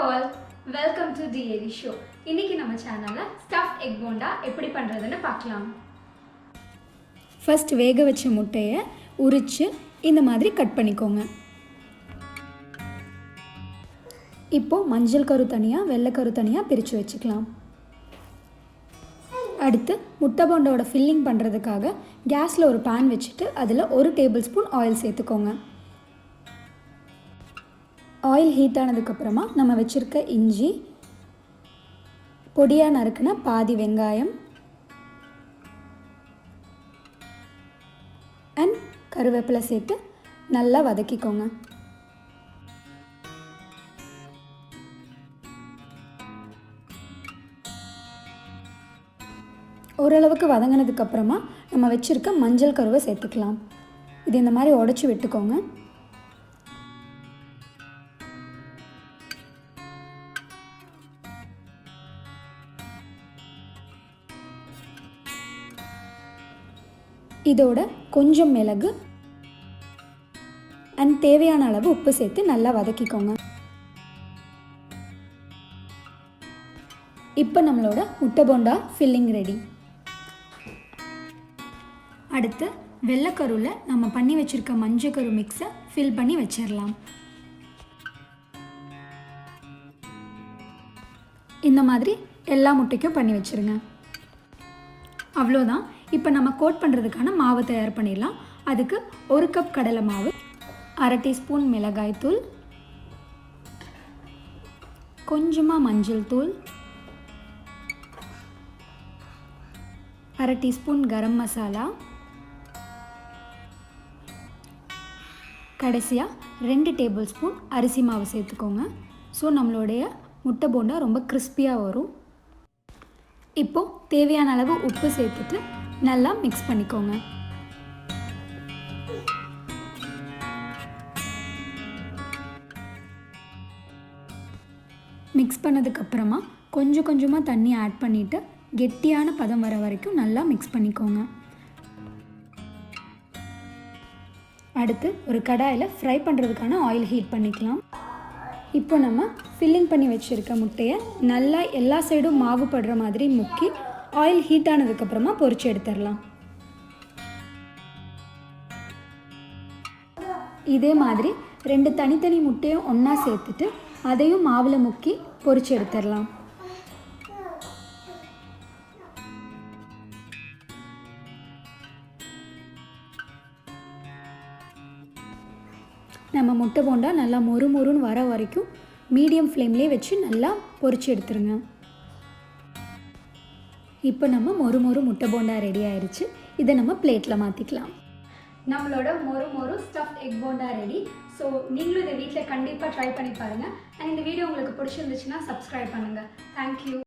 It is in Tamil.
all, welcome to the show. இன்னைக்கு நம்ம சேனல்ல stuffed egg bonda எப்படி பண்றதுன்னு பார்க்கலாம். ஃபர்ஸ்ட் வேக வச்ச முட்டையை உரிச்சு இந்த மாதிரி கட் பண்ணிக்கோங்க. இப்போ மஞ்சள் கரு தனியா வெள்ளை கரு தனியா பிரித்து வச்சுக்கலாம். அடுத்து முட்டபோண்டாவோட ஃபில்லிங் பண்ணுறதுக்காக கேஸில் ஒரு பேன் வச்சுட்டு அதில் 1 டேபிள் ஸ்பூன் ஆயில் சேர்த்துக்கோங்க. ஆயில் ஹீட் ஆனதுக்கப்புறமா நம்ம வச்சுருக்க இஞ்சி, பொடியாக நறுக்குன பாதி வெங்காயம் அண்ட் கருவேப்பிலை சேர்த்து நல்லா வதக்கிக்கோங்க. ஓரளவுக்கு வதங்கினதுக்கப்புறமா நம்ம வச்சுருக்க மஞ்சள் கருவை சேர்த்துக்கலாம். இது இந்த மாதிரி உடச்சி விட்டுக்கோங்க. இதோட கொஞ்சம் மிளகு அண்ட் தேவையான அளவு உப்பு சேர்த்து நல்லா வதக்கிக்கோங்க. இப்போ நம்மளோட முட்டபோண்டா ஃபில்லிங் ரெடி. அடுத்து வெள்ளைக்கருவில் நம்ம பண்ணி வச்சுருக்க மஞ்சக்கரு மிக்ஸை ஃபில் பண்ணி வச்சிடலாம். இந்த மாதிரி எல்லா முட்டைக்கும் பண்ணி வச்சுருங்க. அவ்வளோதான். இப்போ நம்ம கோட் பண்ணுறதுக்கான மாவு தயார் பண்ணிடலாம். அதுக்கு 1 கப் கடலை மாவு, 1/2 டீஸ்பூன் மிளகாய் தூள், கொஞ்சமாக மஞ்சள் தூள், 1/2 டீஸ்பூன் கரம் மசாலா, கடைசியாக 2 டேபிள் ஸ்பூன் அரிசி மாவு சேர்த்துக்கோங்க. ஸோ நம்மளுடைய முட்டை போண்டா ரொம்ப கிறிஸ்பியாக வரும். இப்போது தேவையான அளவு உப்பு சேர்த்துட்டு நல்லா மிக்ஸ் பண்ணிக்கோங்க. மிக்ஸ் பண்ணதுக்கப்புறமா கொஞ்சம் கொஞ்சமாக தண்ணி ஆட் பண்ணிவிட்டு கெட்டியான பதம் வர வரைக்கும் நல்லா மிக்ஸ் பண்ணிக்கோங்க. அடுத்து ஒரு கடாயில் ஃப்ரை பண்ணுறதுக்கான ஆயில் ஹீட் பண்ணிக்கலாம். இப்போ நம்ம ஃபில்லிங் பண்ணி வச்சுருக்க முட்டையை நல்லா எல்லா சைடும் மாவு படுற மாதிரி முக்கி ஆயில் ஹீட் ஆனதுக்கப்புறமா பொரிச்சு எடுத்துடலாம். இதே மாதிரி 2 தனித்தனி முட்டையும் ஒன்றா சேர்த்துட்டு அதையும் மாவில் முக்கி பொரிச்சு எடுத்துடலாம். நம்ம முட்டை போண்டா நல்லா மொறுன்னு வர வரைக்கும் மீடியம் ஃப்ளேம்லேயே வச்சு நல்லா பொரிச்சு எடுத்துருங்க. இப்போ நம்ம மொறு முட்டை போண்டா ரெடி ஆயிடுச்சு. இதை நம்ம பிளேட்டில் மாற்றிக்கலாம். நம்மளோட மொறு stuffed egg bonda ready. So நீங்களும் இதை வீட்டில் கண்டிப்பாக ட்ரை பண்ணி பாருங்கள். அண்ட் இந்த வீடியோ உங்களுக்கு பிடிச்சிருந்துச்சுன்னா சப்ஸ்கிரைப் பண்ணுங்கள். தேங்க்யூ.